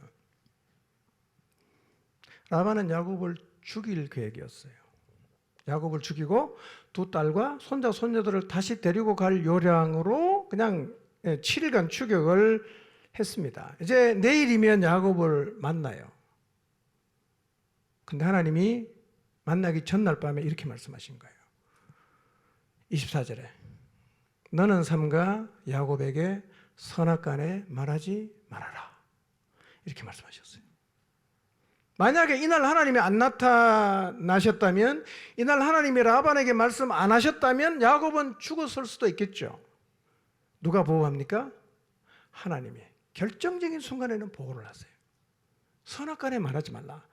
라반은 야곱을 죽일 계획이었어요. 야곱을 죽이고 두 딸과 손자 손녀들을 다시 데리고 갈 요량으로 그냥 7일간 추격을 했습니다. 이제 내일이면 야곱을 만나요. 근데 하나님이 만나기 전날 밤에 이렇게 말씀하신 거예요. 24절에 너는 삼가 야곱에게 선악간에 말하지 말아라. 이렇게 말씀하셨어요. 만약에 이날 하나님이 안 나타나셨다면, 이날 하나님이 라반에게 말씀 안 하셨다면 야곱은 죽었을 수도 있겠죠. 누가 보호합니까? 하나님이 결정적인 순간에는 보호를 하세요. 선악간에 말하지 말라.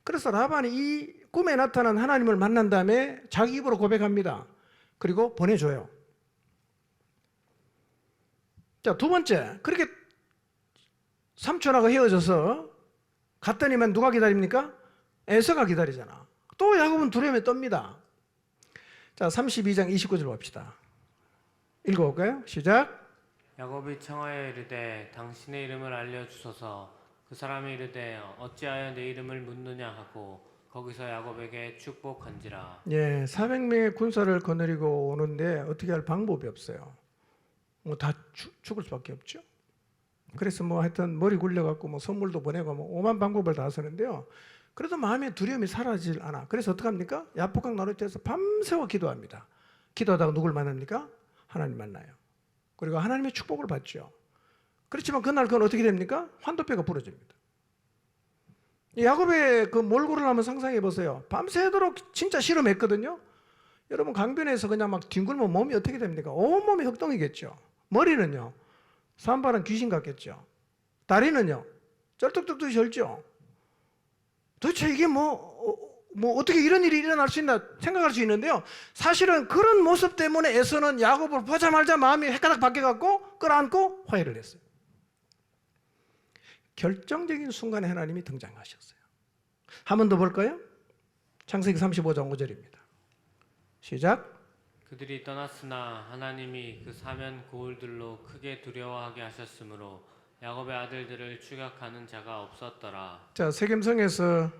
그래서 라반이 이 꿈에 나타난 하나님을 만난 다음에 자기 입으로 고백합니다. 그리고 보내줘요. 자, 두 번째, 그렇게 삼촌하고 헤어져서 갔더니만 누가 기다립니까? 에서가 기다리잖아. 또 야곱은 두려움에 떱니다. 자, 32장 29절 봅시다. 읽어볼까요? 시작. 야곱이 청하여 이르되 당신의 이름을 알려주소서. 그 사람이 이르되 어찌하여 내 이름을 묻느냐 하고 거기서 야곱에게 축복한지라. 예, 400명의 군사를 거느리고 오는데 어떻게 할 방법이 없어요. 뭐 다 죽을 수밖에 없죠. 그래서 뭐 하여튼 머리 굴려갖고 뭐 선물도 보내고 뭐 오만 방법을 다 쓰는데요. 그래도 마음의 두려움이 사라지질 않아. 그래서 어떡합니까? 야복강 나루터에서 밤새워 기도합니다. 기도하다가 누굴 만납니까? 하나님 만나요. 그리고 하나님의 축복을 받죠. 그렇지만 그날 그건 어떻게 됩니까? 환도뼈가 부러집니다. 야곱의 그 몰골을 한번 상상해 보세요. 밤새도록 진짜 실험했거든요. 여러분 강변에서 그냥 막 뒹굴면 몸이 어떻게 됩니까? 온몸이 흑동이겠죠. 머리는요, 산발은 귀신 같겠죠. 다리는요, 쩔뚝뚝뚝 절죠. 도대체 이게 뭐 어떻게 이런 일이 일어날 수 있나 생각할 수 있는데요. 사실은 그런 모습 때문에 에서는 야곱을 보자마자 마음이 헷가닥 바뀌어갖고 끌어안고 화해를 했어요. 결정적인 순간에 하나님이 등장하셨어요. 한 번 더 볼까요? 창세기 35장 5절입니다. 시작. 그들이 떠났으나 하나님이 그 사면 고울들로 크게 두려워하게 하셨으므로 야곱의 아들들을 추격하는 자가 없었더라. 자, 세겜성에서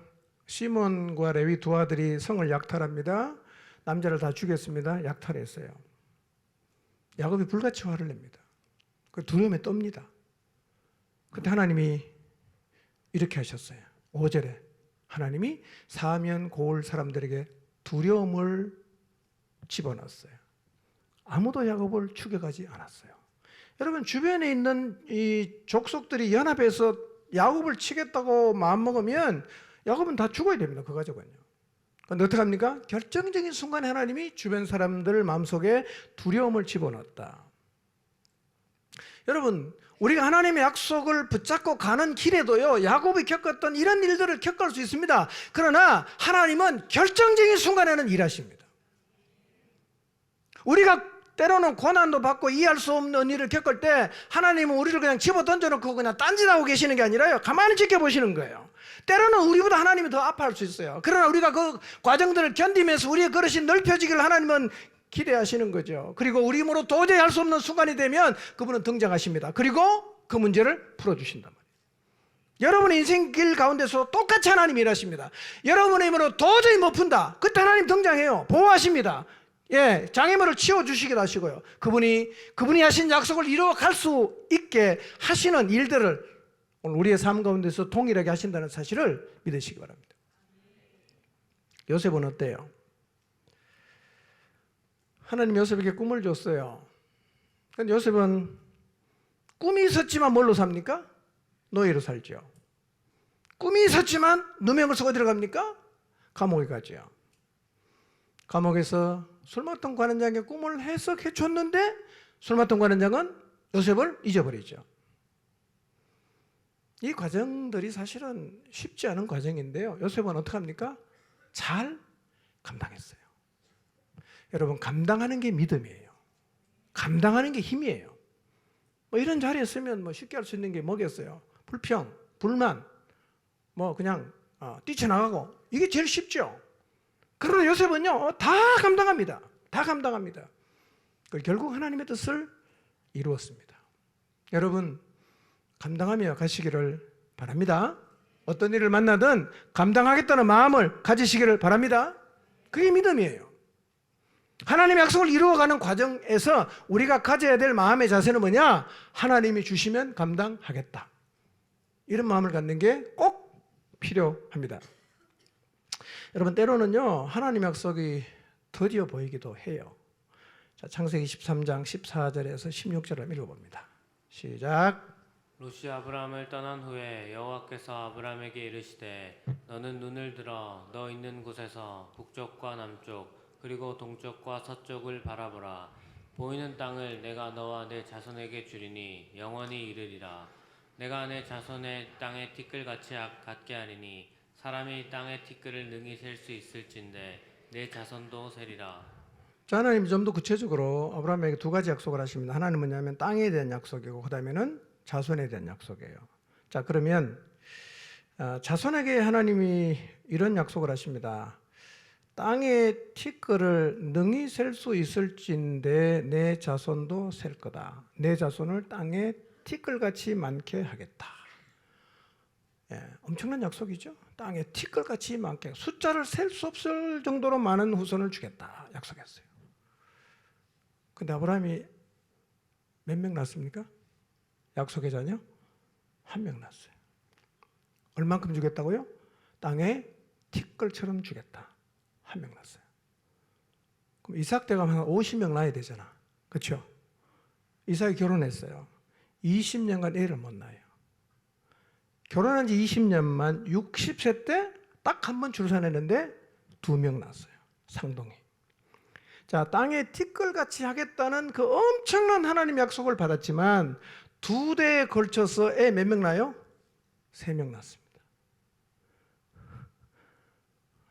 시몬과 레위 두 아들이 성을 약탈합니다. 남자를 다 죽였습니다. 약탈했어요. 야곱이 불같이 화를 냅니다. 그 두려움에 떱니다. 그때 하나님이 이렇게 하셨어요. 5절에 하나님이 사면 고울 사람들에게 두려움을 집어넣었어요. 아무도 야곱을 추격하지 않았어요. 여러분 주변에 있는 이 족속들이 연합해서 야곱을 치겠다고 마음먹으면 야곱은 다 죽어야 됩니다. 그 가족은요. 그런데 어떻게 합니까? 결정적인 순간에 하나님이 주변 사람들 마음속에 두려움을 집어넣었다. 여러분 우리가 하나님의 약속을 붙잡고 가는 길에도요, 야곱이 겪었던 이런 일들을 겪을 수 있습니다. 그러나 하나님은 결정적인 순간에는 일하십니다. 우리가 때로는 고난도 받고 이해할 수 없는 일을 겪을 때 하나님은 우리를 그냥 집어 던져놓고 그냥 딴짓하고 계시는 게 아니라요, 가만히 지켜보시는 거예요. 때로는 우리보다 하나님이 더 아파할 수 있어요. 그러나 우리가 그 과정들을 견디면서 우리의 그릇이 넓혀지기를 하나님은 기대하시는 거죠. 그리고 우리 힘으로 도저히 할 수 없는 순간이 되면 그분은 등장하십니다. 그리고 그 문제를 풀어주신단 말이에요. 여러분의 인생길 가운데서 똑같이 하나님이 일하십니다. 여러분의 힘으로 도저히 못 푼다. 그때 하나님 등장해요. 보호하십니다. 예, 장애물을 치워주시기도 하시고요. 그분이 하신 약속을 이루어갈 수 있게 하시는 일들을 오늘 우리의 삶 가운데서 동일하게 하신다는 사실을 믿으시기 바랍니다. 요셉은 어때요? 하나님 요셉에게 꿈을 줬어요. 근데 요셉은 꿈이 있었지만 뭘로 삽니까? 노예로 살죠. 꿈이 있었지만 누명을 쓰고 어디로 갑니까? 감옥에 가죠. 감옥에서 술 맡던 관원장에게 꿈을 해석해 줬는데 술 맡던 관원장은 요셉을 잊어버리죠. 이 과정들이 사실은 쉽지 않은 과정인데요. 요셉은 어떻게 합니까? 잘 감당했어요. 여러분, 감당하는 게 믿음이에요. 감당하는 게 힘이에요. 뭐 이런 자리에 있으면 쉽게 할 수 있는 게 뭐겠어요? 불평, 불만, 그냥 뛰쳐나가고, 이게 제일 쉽죠. 그러나 요셉은요, 다 감당합니다. 다 감당합니다. 결국 하나님의 뜻을 이루었습니다. 여러분, 감당하며 가시기를 바랍니다. 어떤 일을 만나든 감당하겠다는 마음을 가지시기를 바랍니다. 그게 믿음이에요. 하나님의 약속을 이루어가는 과정에서 우리가 가져야 될 마음의 자세는 뭐냐? 하나님이 주시면 감당하겠다. 이런 마음을 갖는 게 꼭 필요합니다. 여러분, 때로는요, 하나님 약속이 더디어 보이기도 해요. 자, 창세기 13장 14절에서 16절을 읽어봅니다. 시작. 롯이 아브라함을 떠난 후에 여호와께서 아브라함에게 이르시되 너는 눈을 들어 너 있는 곳에서 북쪽과 남쪽 그리고 동쪽과 서쪽을 바라보라. 보이는 땅을 내가 너와 내 자손에게 주리니 영원히 이르리라. 내가 내 자손의 땅에 티끌같이 갖게 하리니 사람이 땅의 티끌을 능히 셀 수 있을진데 내 자손도 세리라. 자, 하나님이 좀 더 구체적으로 아브라함에게 두 가지 약속을 하십니다. 하나는 뭐냐면 땅에 대한 약속이고 그 다음에는 자손에 대한 약속이에요. 자, 그러면 자손에게 하나님이 이런 약속을 하십니다. 땅의 티끌을 능히 셀 수 있을진데 내 자손도 셀 거다. 내 자손을 땅에 티끌같이 많게 하겠다. 예, 엄청난 약속이죠. 땅에 티끌같이 많게, 숫자를 셀 수 없을 정도로 많은 후손을 주겠다 약속했어요. 근데 아브라함이 몇 명 낳습니까? 약속의 자녀? 1명 낳았어요. 얼만큼 주겠다고요? 땅에 티끌처럼 주겠다. 1명 낳았어요. 그럼 이삭 때가 한 50명 낳아야 되잖아. 그렇죠? 이삭이 결혼했어요. 20년간 애를 못 낳아요. 결혼한 지 20년만 60세 때 딱 한 번 출산했는데 2명 낳았어요. 상동이. 자, 땅에 티끌같이 하겠다는 그 엄청난 하나님 약속을 받았지만 2대에 걸쳐서 애 몇 명 낳아요? 3명 낳습니다.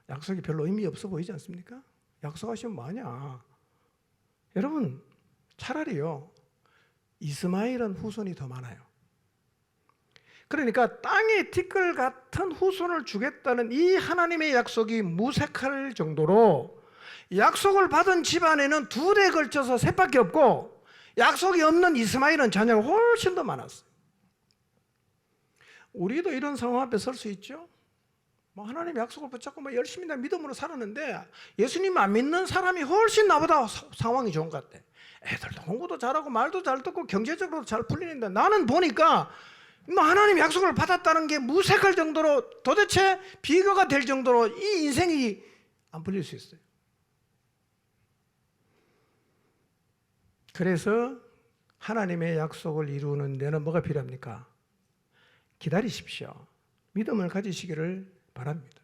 약속이 별로 의미 없어 보이지 않습니까? 약속하시면 뭐하냐? 여러분, 차라리요, 이스마엘은 후손이 더 많아요. 그러니까 땅에 티끌 같은 후손을 주겠다는 이 하나님의 약속이 무색할 정도로 약속을 받은 집안에는 2대에 걸쳐서 셋밖에 없고 약속이 없는 이스마엘은 자녀가 훨씬 더 많았어요. 우리도 이런 상황 앞에 설 수 있죠. 하나님의 약속을 붙잡고 열심히 믿음으로 살았는데 예수님 안 믿는 사람이 훨씬 나보다 상황이 좋은 것 같아. 애들도 공부도 잘하고 말도 잘 듣고 경제적으로도 잘 풀리는데 나는 보니까 하나님 약속을 받았다는 게 무색할 정도로 도대체 비교가 될 정도로 이 인생이 안 풀릴 수 있어요. 그래서 하나님의 약속을 이루는 데는 뭐가 필요합니까? 기다리십시오. 믿음을 가지시기를 바랍니다.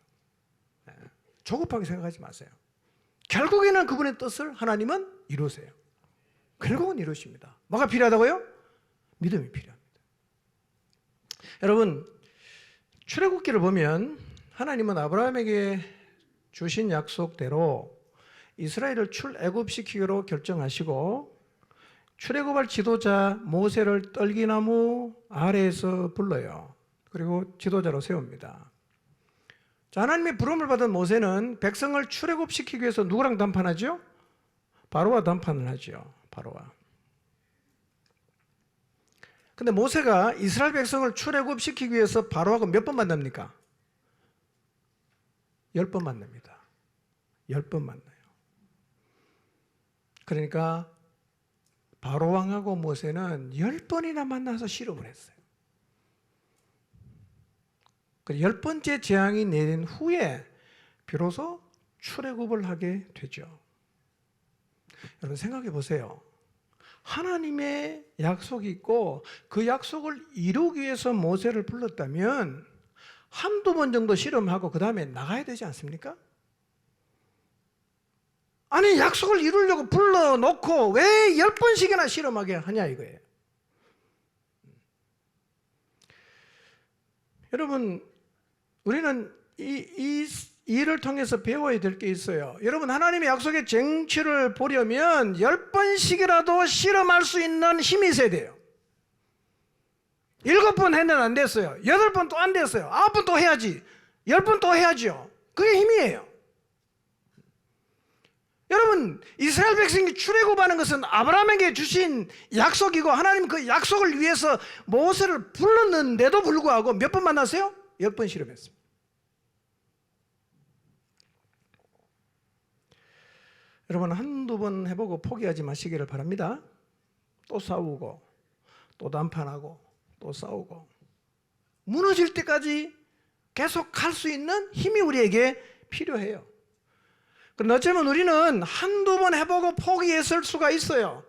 조급하게 생각하지 마세요. 결국에는 그분의 뜻을 하나님은 이루세요. 결국은 이루십니다. 뭐가 필요하다고요? 믿음이 필요합니다. 여러분, 출애굽기를 보면 하나님은 아브라함에게 주신 약속대로 이스라엘을 출애굽시키기로 결정하시고 출애굽할 지도자 모세를 떨기나무 아래에서 불러요. 그리고 지도자로 세웁니다. 자, 하나님의 부름을 받은 모세는 백성을 출애굽시키기 위해서 누구랑 담판하죠? 바로와 담판을 하죠. 바로와. 근데 모세가 이스라엘 백성을 출애굽시키기 위해서 바로하고 몇 번 만납니까? 10번 만납니다. 10번 만나요. 그러니까 바로왕하고 모세는 10번이나 만나서 실험을 했어요. 그 10번째 재앙이 내린 후에 비로소 출애굽을 하게 되죠. 여러분 생각해 보세요. 하나님의 약속이 있고 그 약속을 이루기 위해서 모세를 불렀다면 한두 번 정도 실험하고 그 다음에 나가야 되지 않습니까? 아니 약속을 이루려고 불러놓고 왜 10번씩이나 실험하게 하냐 이거예요. 여러분 우리는 이 일을 통해서 배워야 될 게 있어요. 여러분 하나님의 약속의 쟁취를 보려면 10번씩이라도 실험할 수 있는 힘이 있어야 돼요. 7번 했는데 안 됐어요. 8번 또 안 됐어요. 9번 또 해야지. 10번 또 해야죠. 그게 힘이에요. 여러분 이스라엘 백성이 출애굽하는 것은 아브라함에게 주신 약속이고 하나님 그 약속을 위해서 모세를 불렀는데도 불구하고 몇 번 만났어요? 10번 실험했습니다. 여러분 한두 번 해보고 포기하지 마시기를 바랍니다. 또 싸우고 또 단판하고 또 싸우고 무너질 때까지 계속 할 수 있는 힘이 우리에게 필요해요. 그런데 어쩌면 우리는 한두 번 해보고 포기했을 수가 있어요.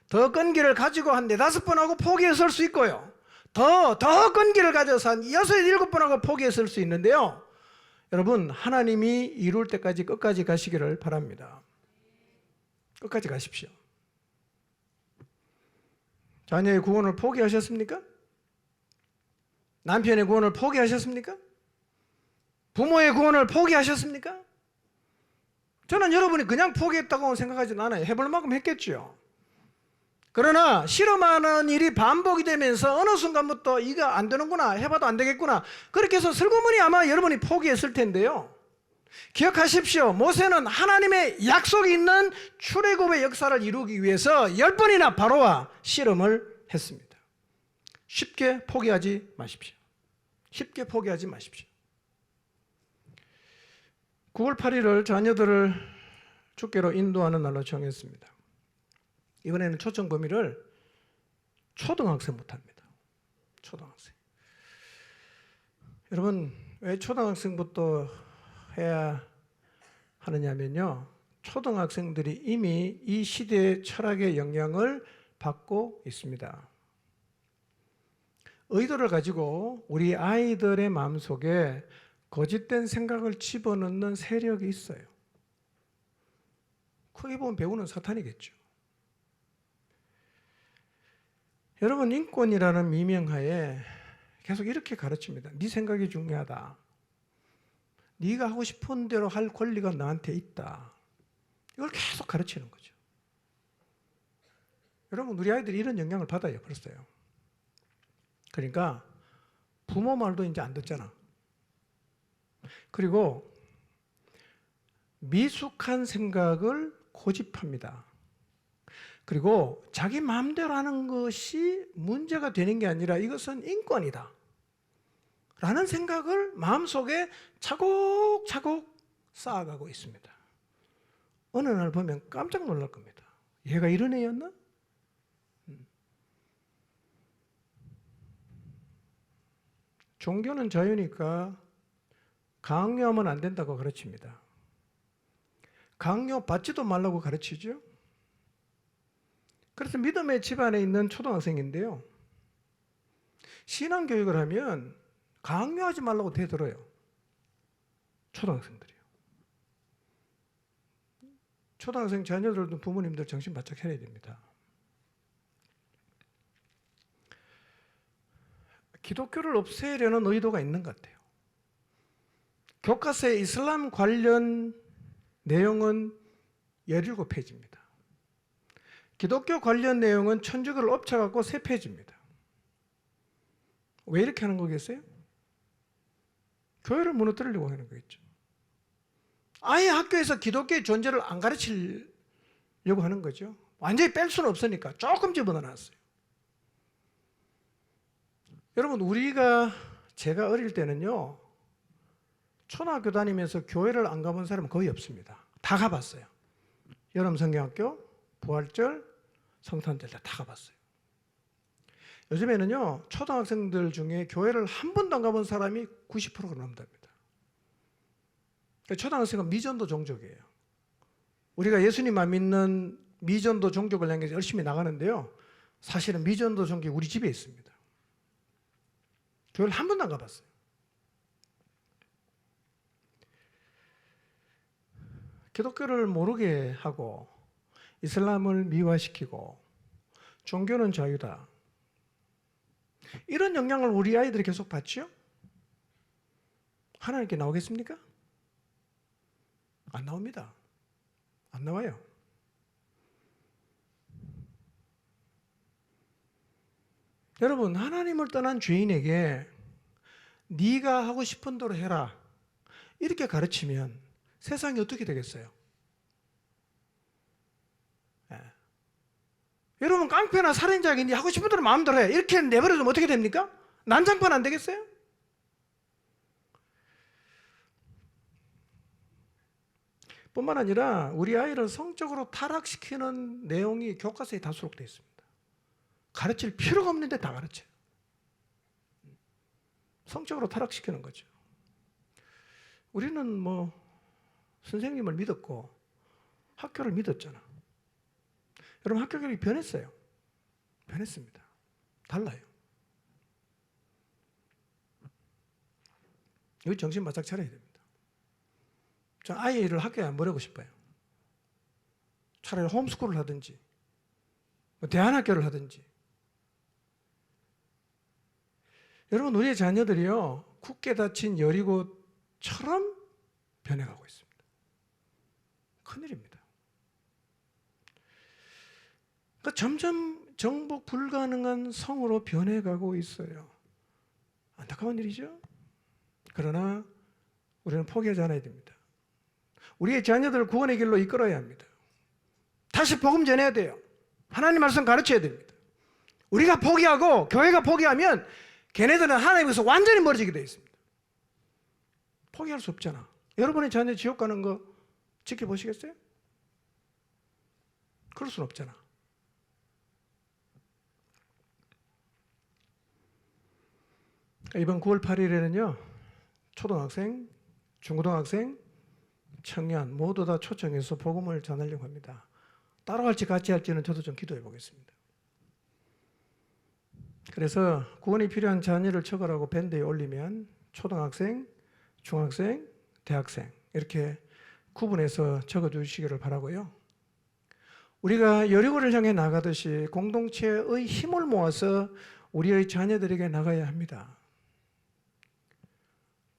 더 끈기를 가지고 한 4-5번 하고 포기했을 수 있고요. 더 끈기를 가져서 한 6-7번 하고 포기했을 수 있는데요. 여러분 하나님이 이룰 때까지 끝까지 가시기를 바랍니다. 끝까지 가십시오. 자녀의 구원을 포기하셨습니까? 남편의 구원을 포기하셨습니까? 부모의 구원을 포기하셨습니까? 저는 여러분이 그냥 포기했다고 생각하지는 않아요. 해볼 만큼 했겠죠. 그러나 실험하는 일이 반복이 되면서 어느 순간부터 이거 안 되는구나, 해봐도 안 되겠구나, 그렇게 해서 슬그머니 아마 여러분이 포기했을 텐데요. 기억하십시오. 모세는 하나님의 약속이 있는 출애굽의 역사를 이루기 위해서 10번이나 바로와 실험을 했습니다. 쉽게 포기하지 마십시오. 쉽게 포기하지 마십시오. 9월 8일을 자녀들을 축제로 인도하는 날로 정했습니다. 이번에는 초청 범위를 초등학생부터 합니다. 초등학생. 여러분 왜 초등학생부터 해야 하느냐면요, 초등학생들이 이미 이 시대의 철학의 영향을 받고 있습니다. 의도를 가지고 우리 아이들의 마음속에 거짓된 생각을 집어넣는 세력이 있어요. 크게 보면 배우는 사탄이겠죠. 여러분 인권이라는 미명하에 계속 이렇게 가르칩니다. 네 생각이 중요하다. 네가 하고 싶은 대로 할 권리가 나한테 있다. 이걸 계속 가르치는 거죠. 여러분 우리 아이들이 이런 영향을 받아요. 벌써요. 그러니까 부모 말도 이제 안 듣잖아. 그리고 미숙한 생각을 고집합니다. 그리고 자기 마음대로 하는 것이 문제가 되는 게 아니라 이것은 인권이다 라는 생각을 마음속에 차곡차곡 쌓아가고 있습니다. 어느 날 보면 깜짝 놀랄 겁니다. 얘가 이런 애였나? 종교는 자유니까 강요하면 안 된다고 가르칩니다. 강요 받지도 말라고 가르치죠. 그래서 믿음의 집안에 있는 초등학생인데요, 신앙교육을 하면 강요하지 말라고 대들어요. 초등학생들이요. 초등학생 자녀들도 부모님들 정신 바짝 차려야 됩니다. 기독교를 없애려는 의도가 있는 것 같아요. 교과서에 이슬람 관련 내용은 17페이지입니다. 기독교 관련 내용은 천주교를 엎쳐갖고 3페이지입니다. 왜 이렇게 하는 거겠어요? 교회를 무너뜨리려고 하는 거겠죠. 아예 학교에서 기독교의 존재를 안 가르치려고 하는 거죠. 완전히 뺄 수는 없으니까 조금 집어넣어놨어요. 여러분 제가 어릴 때는요, 초등학교 다니면서 교회를 안 가본 사람은 거의 없습니다. 다 가봤어요. 여름 성경학교, 부활절, 성탄절 다 가봤어요. 요즘에는요, 초등학생들 중에 교회를 한 번도 안 가본 사람이 90%가 넘답니다. 초등학생은 미전도 종족이에요. 우리가 예수님만 믿는 미전도 종족을 향해서 열심히 나가는데요, 사실은 미전도 종족이 우리 집에 있습니다. 교회를 한 번도 안 가봤어요. 기독교를 모르게 하고 이슬람을 미화시키고 종교는 자유다, 이런 영향을 우리 아이들이 계속 받죠? 하나님께 나오겠습니까? 안 나옵니다. 안 나와요. 여러분, 하나님을 떠난 죄인에게 네가 하고 싶은 대로 해라, 이렇게 가르치면 세상이 어떻게 되겠어요? 여러분, 깡패나 살인자에게 네 하고 싶은 대로 마음대로 해, 이렇게 내버려두면 어떻게 됩니까? 난장판 안 되겠어요? 뿐만 아니라 우리 아이를 성적으로 타락시키는 내용이 교과서에 다 수록되어 있습니다. 가르칠 필요가 없는데 다 가르쳐요. 성적으로 타락시키는 거죠. 우리는 뭐 선생님을 믿었고 학교를 믿었잖아. 여러분, 학교 교육이 변했어요. 변했습니다. 달라요. 여기 정신 바짝 차려야 됩니다. 저 아이를 학교에 안 보내고 싶어요. 차라리 홈스쿨을 하든지 대안학교를 하든지. 여러분, 우리의 자녀들이요, 굳게 닫힌 여리고처럼 변해가고 있습니다. 큰일입니다. 그러니까 점점 정복 불가능한 성으로 변해가고 있어요. 안타까운 일이죠. 그러나 우리는 포기하지 않아야 됩니다. 우리의 자녀들을 구원의 길로 이끌어야 합니다. 다시 복음 전해야 돼요. 하나님 말씀 가르쳐야 됩니다. 우리가 포기하고 교회가 포기하면 걔네들은 하나님께서 완전히 멀어지게 되어 있습니다. 포기할 수 없잖아. 여러분의 자녀 지옥 가는 거 지켜보시겠어요? 그럴 수는 없잖아. 이번 9월 8일에는요, 초등학생, 중고등학생, 청년 모두 다 초청해서 복음을 전하려고 합니다. 따라갈지 같이 할지는 저도 좀 기도해 보겠습니다. 그래서 구원이 필요한 자녀를 적으라고 밴드에 올리면 초등학생, 중학생, 대학생 이렇게 구분해서 적어주시기를 바라고요. 우리가 여리고를 향해 나가듯이 공동체의 힘을 모아서 우리의 자녀들에게 나가야 합니다.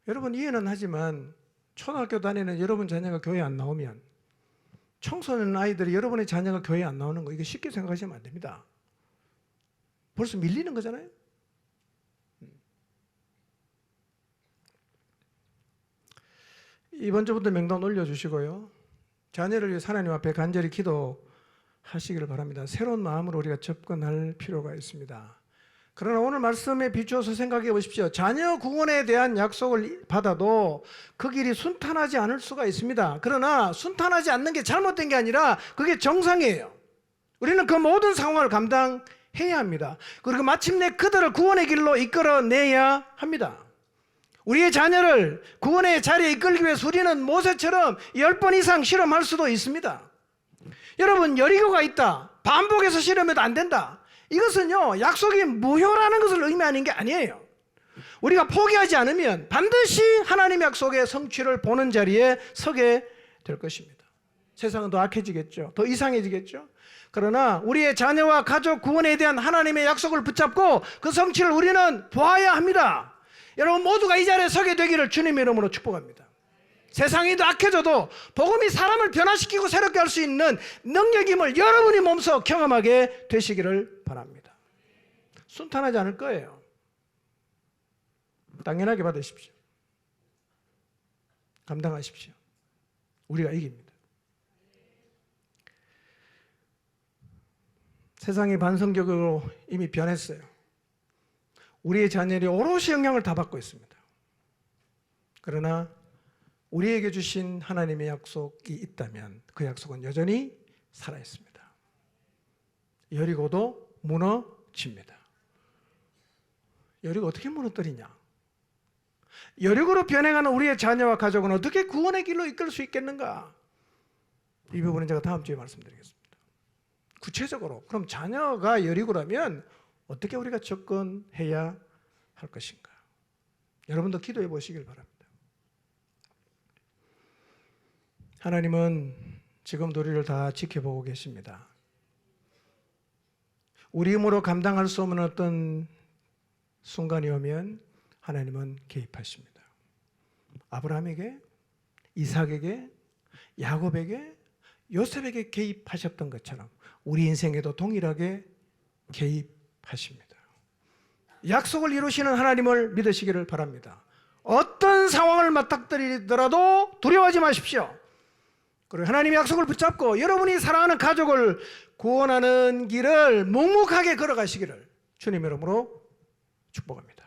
여러분, 이해는 하지만 초등학교 다니는 여러분 자녀가 교회 안 나오면, 청소년 아이들이 여러분의 자녀가 교회 안 나오는 거, 이거 쉽게 생각하시면 안 됩니다. 벌써 밀리는 거잖아요. 이번 주부터 명단 올려주시고요, 자녀를 위해 하나님 앞에 간절히 기도하시기를 바랍니다. 새로운 마음으로 우리가 접근할 필요가 있습니다. 그러나 오늘 말씀에 비추어서 생각해 보십시오. 자녀 구원에 대한 약속을 받아도 그 길이 순탄하지 않을 수가 있습니다. 그러나 순탄하지 않는 게 잘못된 게 아니라 그게 정상이에요. 우리는 그 모든 상황을 감당해야 합니다. 그리고 마침내 그들을 구원의 길로 이끌어내야 합니다. 우리의 자녀를 구원의 자리에 이끌기 위해서 우리는 모세처럼 10번 이상 실험할 수도 있습니다. 여러분, 여리고가 있다, 반복해서 실험해도 안 된다, 이것은요, 약속이 무효라는 것을 의미하는 게 아니에요. 우리가 포기하지 않으면 반드시 하나님의 약속의 성취를 보는 자리에 서게 될 것입니다. 세상은 더 악해지겠죠. 더 이상해지겠죠. 그러나 우리의 자녀와 가족 구원에 대한 하나님의 약속을 붙잡고 그 성취를 우리는 보아야 합니다. 여러분 모두가 이 자리에 서게 되기를 주님의 이름으로 축복합니다. 세상이 더 악해져도 복음이 사람을 변화시키고 새롭게 할 수 있는 능력임을 여러분이 몸소 경험하게 되시기를 바랍니다. 순탄하지 않을 거예요. 당연하게 받으십시오. 감당하십시오. 우리가 이깁니다. 세상이 반성적으로 이미 변했어요. 우리의 자녀들이 오롯이 영향을 다 받고 있습니다. 그러나 우리에게 주신 하나님의 약속이 있다면 그 약속은 여전히 살아있습니다. 여리고도 무너집니다. 여리고 어떻게 무너뜨리냐? 여리고로 변해가는 우리의 자녀와 가족은 어떻게 구원의 길로 이끌 수 있겠는가? 이 부분은 제가 다음 주에 말씀드리겠습니다. 구체적으로 그럼 자녀가 여리고라면 어떻게 우리가 접근해야 할 것인가? 여러분도 기도해 보시길 바랍니다. 하나님은 지금 우리를 다 지켜보고 계십니다. 우리 힘으로 감당할 수 없는 어떤 순간이 오면 하나님은 개입하십니다. 아브라함에게, 이삭에게, 야곱에게, 요셉에게 개입하셨던 것처럼 우리 인생에도 동일하게 개입하십니다. 약속을 이루시는 하나님을 믿으시기를 바랍니다. 어떤 상황을 맞닥뜨리더라도 두려워하지 마십시오. 그리고 하나님의 약속을 붙잡고 여러분이 사랑하는 가족을 구원하는 길을 묵묵하게 걸어가시기를 주님의 이름으로 축복합니다.